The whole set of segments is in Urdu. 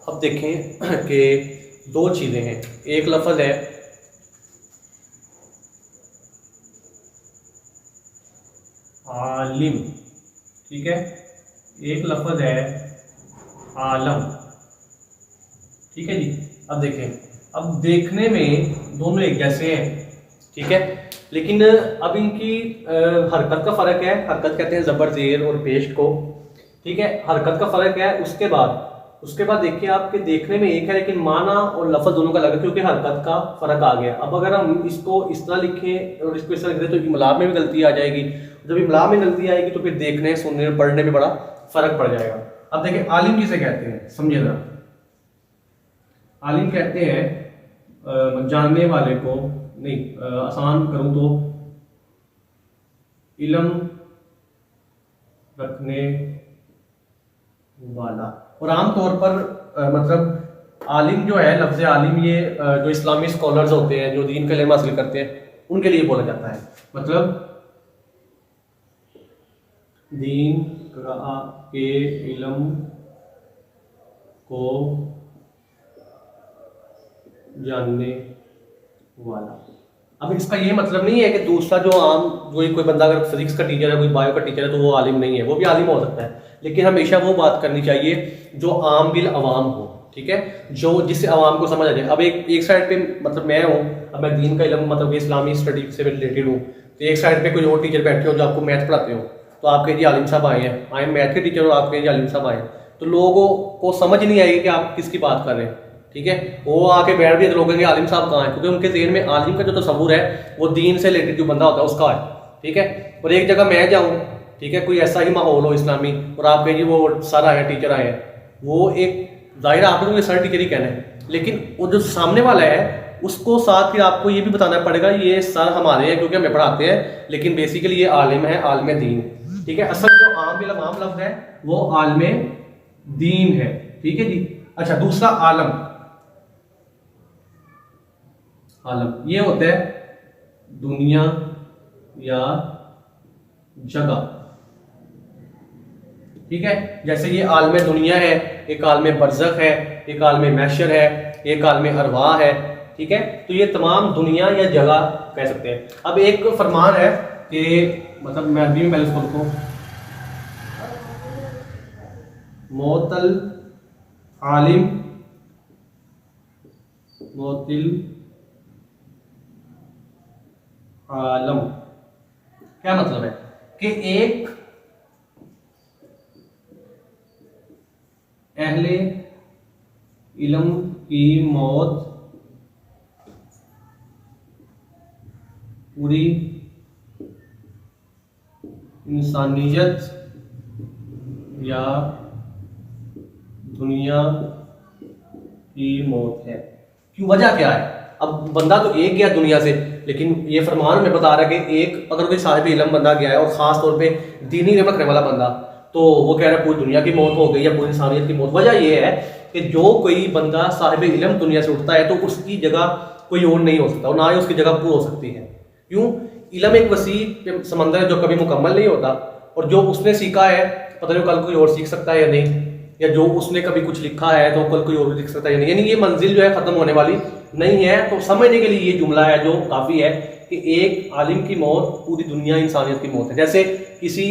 اب دیکھیں کہ دو چیزیں ہیں، ایک لفظ ہے عالم، ٹھیک ہے، ایک لفظ ہے عالم، ٹھیک ہے جی۔ اب دیکھیں، اب دیکھنے میں دونوں ایک جیسے ہیں، ٹھیک ہے، لیکن اب ان کی حرکت کا فرق ہے، حرکت کہتے ہیں زبر زیر اور پیش کو، ٹھیک ہے، حرکت کا فرق ہے۔ اس کے بعد دیکھیں آپ کے دیکھنے میں ایک ہے لیکن معنی اور لفظ دونوں کا الگ ہے کیونکہ حرکت کا فرق آ گیا۔ اب اگر ہم اس کو اس طرح لکھیں اور اس کو اس طرح لکھیں تو املا میں بھی غلطی آ جائے گی، جب املا میں غلطی آئے گی تو پھر دیکھنے سننے اور پڑھنے میں بڑا فرق پڑ جائے گا۔ اب دیکھیں عالم کسے کہتے ہیں، سمجھے ذرا۔ عالم کہتے ہیں جاننے والے کو، نہیں آسان کروں تو علم رکھنے والا، اور عام طور پر مطلب عالم جو ہے، لفظ عالم یہ جو اسلامی اسکالرز ہوتے ہیں جو دین کا علم حاصل کرتے ہیں ان کے لیے بولا جاتا ہے، مطلب دین کے علم کو جاننے والا۔ اب اس کا یہ مطلب نہیں ہے کہ دوسرا جو عام کوئی بندہ اگر فزکس کا ٹیچر ہے، کوئی بایو کا ٹیچر ہے تو وہ عالم نہیں ہے، وہ بھی عالم ہو سکتا ہے، لیکن ہمیشہ وہ بات کرنی چاہیے جو عام بالعوام ہو، ٹھیک ہے، جو جس سے عوام کو سمجھ آ جائے۔ اب ایک سائڈ پہ مطلب میں ہوں، اب میں دین کا علم مطلب کہ اسلامی اسٹڈی سے ریلیٹڈ ہوں، تو ایک سائڈ پہ کوئی اور ٹیچر بیٹھے ہو جو آپ کو میتھ پڑھاتے ہو، تو آپ کہیں جی عالم صاحب آئے ہیں میتھ کے ٹیچر، اور آپ کہیں جی عالم صاحب آئے ہیں، تو لوگوں کو سمجھ نہیں آئے گی کہ آپ کس کی بات کر رہے ہیں، ٹھیک ہے، وہ آ کے بیٹھ بھی لوگ کہیں گے عالم صاحب کہاں ہیں، کیونکہ ان کے ذہن میں عالم کا جو تصور ہے وہ دین سے ریلیٹڈ جو بندہ ہوتا ہے اس کا ہے، ٹھیک ہے۔ اور ایک جگہ میں جاؤں، ٹھیک ہے، کوئی ایسا ہی ماحول ہو اسلامی اور آپ کہیں جی وہ سر آئے ہیں، ٹیچر آئے ہیں، وہ ایک ظاہر آپ کو سر ٹیچر ہی کہنا ہے، لیکن وہ جو سامنے والا ہے اس کو ساتھ پھر آپ کو یہ بھی بتانا پڑے گا یہ سر ہمارے ہیں کیونکہ ہمیں پڑھاتے ہیں، لیکن بیسیکلی یہ عالم ہے، عالم دین، ٹھیک ہے۔ اصل جو عام بالعوام لفظ ہے وہ عالم دین ہے، ٹھیک ہے جی۔ اچھا، دوسرا عالم یہ ہوتا ہے دنیا یا جگہ، ٹھیک ہے، جیسے یہ عالم دنیا ہے، ایک عالم برزخ ہے، ایک عالم محشر ہے، ایک عالم ارواح ہے، ٹھیک ہے، تو یہ تمام دنیا یا جگہ کہہ سکتے ہیں۔ اب ایک فرمان ہے کہ مطلب میں عربی میں پہلے اس کو لکھوں، معطل عالم، معطل عالم، کیا مطلب ہے کہ ایک اہل علم کی موت پوری انسانیت یا دنیا کی موت ہے۔ کیوں، وجہ کیا ہے؟ اب بندہ تو ایک گیا دنیا سے، لیکن یہ فرمان میں بتا رہا ہے کہ ایک اگر کوئی صاحب علم بندہ گیا ہے اور خاص طور پہ دینی علم رکھنے والا بندہ، تو وہ کہہ رہا ہے پوری دنیا کی موت ہو گئی یا پوری انسانیت کی موت۔ وجہ یہ ہے کہ جو کوئی بندہ صاحب علم دنیا سے اٹھتا ہے تو اس کی جگہ کوئی اور نہیں ہو سکتا، اور نہ ہی اس کی جگہ پور ہو سکتی ہے۔ کیوں؟ علم ایک وسیع سمندر ہے جو کبھی مکمل نہیں ہوتا، اور جو اس نے سیکھا ہے پتہ نہیں کل کوئی اور سیکھ سکتا ہے یا نہیں، یا جو اس نے کبھی کچھ لکھا ہے تو کل کوئی اور لکھ سکتا ہے یا نہیں، یعنی یہ منزل جو ہے ختم ہونے والی نہیں ہے۔ تو سمجھنے کے لیے یہ جملہ ہے جو کافی ہے کہ ایک عالم کی موت پوری دنیا انسانیت کی موت ہے۔ جیسے کسی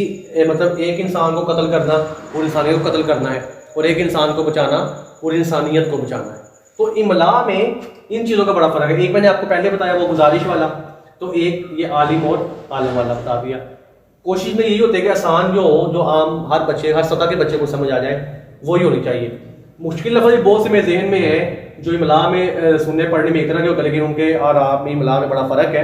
مطلب ایک انسان کو قتل کرنا پوری انسانیت کو قتل کرنا ہے، اور ایک انسان کو بچانا پوری انسانیت کو بچانا ہے۔ تو املا میں ان چیزوں کا بڑا فرق ہے، ایک میں نے آپ کو پہلے بتایا وہ گزارش والا، تو ایک یہ عالم اور عالم والا بتا دیا۔ کوشش میں یہی ہوتی ہے کہ آسان جو ہو، جو عام ہر بچے، ہر سطح کے بچے کو سمجھ آ جائے، وہی ہونی چاہیے۔ مشکل لفظ بہت سے میرے ذہن میں ہے جو املا میں سننے پڑھنے میں ایک طرح کے ہوتا ہے، لیکن ان کے اور آپ میں املا میں بڑا فرق ہے۔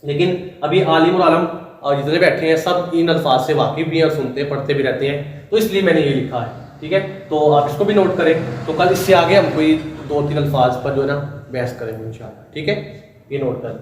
لیکن ابھی عالم اور عالم اور جتنے بیٹھے ہیں سب ان الفاظ سے واقف بھی ہیں اور سنتے پڑھتے بھی رہتے ہیں، تو اس لیے میں نے یہ لکھا ہے، ٹھیک ہے، تو آپ اس کو بھی نوٹ کریں، تو کل اس سے آگے ہم کوئی 2-3 الفاظ پر جو ہے نا بحث کریں گے انشاءاللہ، ٹھیک ہے، یہ نوٹ کر